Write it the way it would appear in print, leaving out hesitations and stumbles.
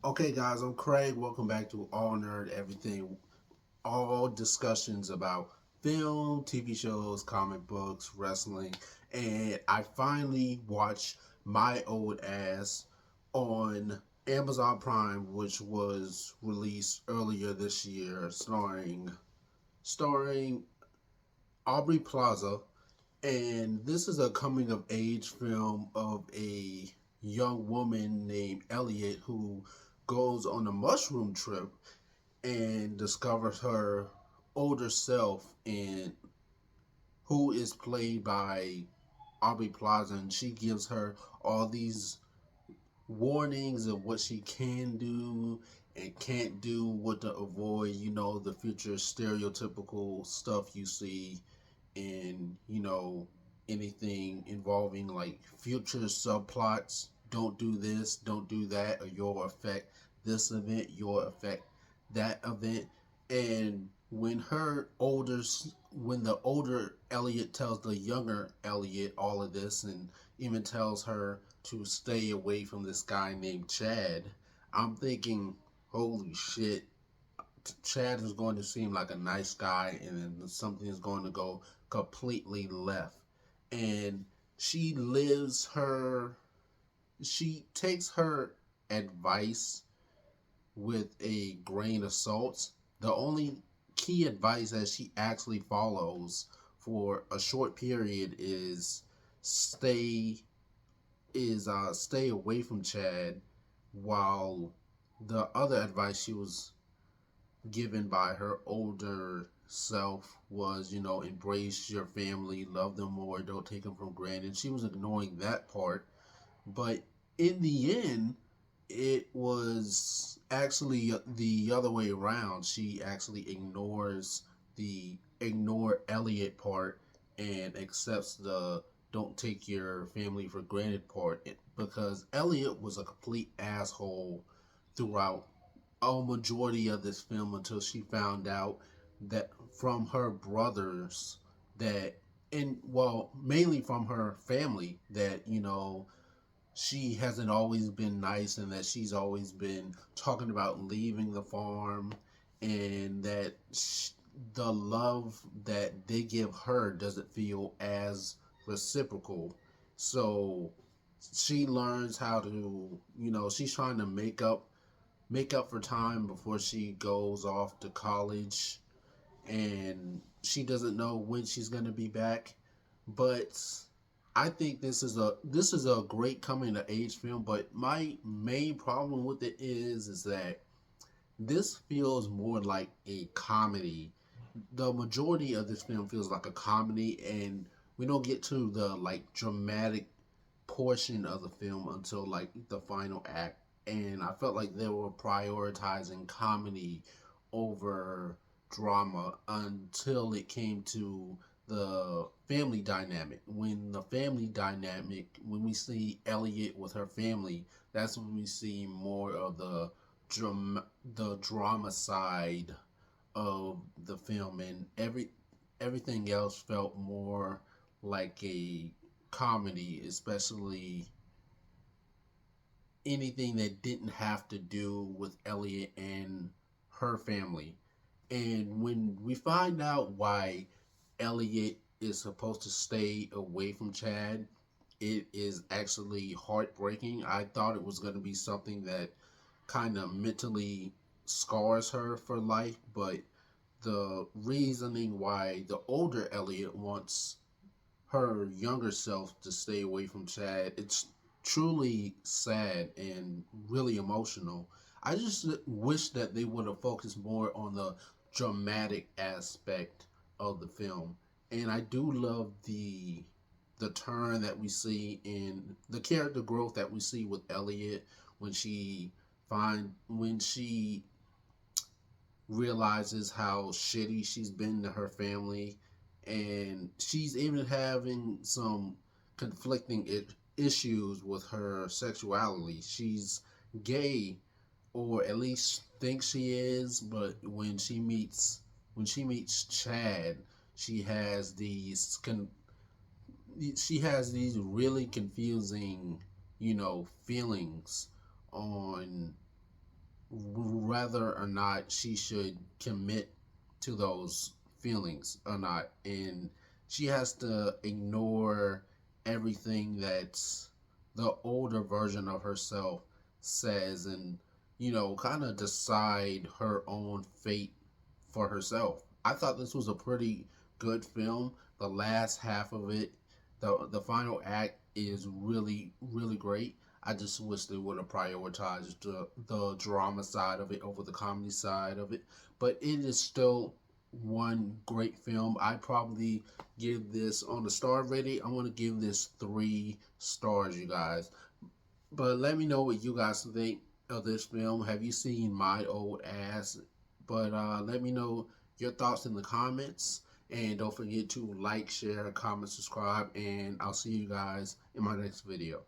Okay, guys, I'm Craig. Welcome back to All Nerd Everything. All discussions about film, TV shows, comic books, wrestling. And I finally watched My Old Ass on Amazon Prime, which was released earlier this year, starring Aubrey Plaza. And this is a coming of age film of a young woman named Elliot who goes on a mushroom trip and discovers her older self, and who is played by Aubrey Plaza, and she gives her all these warnings of what she can do and can't do, what to avoid, the future stereotypical stuff you see in, anything involving like future subplots. Don't do this, don't do that, or you'll affect this event, you'll affect that event. And when the older Elliot tells the younger Elliot all of this, and even tells her to stay away from this guy named Chad, I'm thinking, holy shit, Chad is going to seem like a nice guy, and then something is going to go completely left. And she lives her, she takes her advice with a grain of salt. The only key advice that she actually follows for a short period is stay stay away from Chad, while the other advice she was given by her older self was, embrace your family, love them more, don't take them for granted. She was ignoring that part, but in the end, it was actually the other way around. She actually ignore Elliot part and accepts the don't take your family for granted part, because Elliot was a complete asshole throughout a majority of this film, until she found out that from her brothers, that, and well, mainly from her family, that she hasn't always been nice, and that she's always been talking about leaving the farm, and that the love that they give her doesn't feel as reciprocal. So she learns how to, she's trying to make up for time before she goes off to college, and she doesn't know when she's going to be back. But I think this is a great coming of age film, but my main problem with it is that this feels more like a comedy. The majority of this film feels like a comedy, and we don't get to the like dramatic portion of the film until like the final act. And I felt like they were prioritizing comedy over drama until it came to the family dynamic. When we see Elliot with her family, that's when we see more of the drama side of the film, and everything else felt more like a comedy, especially anything that didn't have to do with Elliot and her family. And when we find out why Elliot is supposed to stay away from Chad, it is actually heartbreaking. I thought it was going to be something that kind of mentally scars her for life, but the reasoning why the older Elliot wants her younger self to stay away from Chad, it's truly sad and really emotional. I just wish that they would have focused more on the dramatic aspect of the film. And I do love the turn that we see in the character growth that we see with Elliot when she realizes how shitty she's been to her family, and she's even having some conflicting issues with her sexuality. She's gay, or at least thinks she is, but when she meets Chad, she has these really confusing, feelings on whether or not she should commit to those feelings or not. And she has to ignore everything that's the older version of herself says, and kind of decide her own fate for herself. I thought this was a pretty good film. The last half of it, the final act is really really great. I just wish they would have prioritized the drama side of it over the comedy side of it. But it is still one great film. I probably give this, on the star rating, I want to give this 3 stars, you guys. But let me know what you guys think of this film. Have you seen My Old Ass? But let me know your thoughts in the comments. And don't forget to like, share, comment, subscribe. And I'll see you guys in my next video.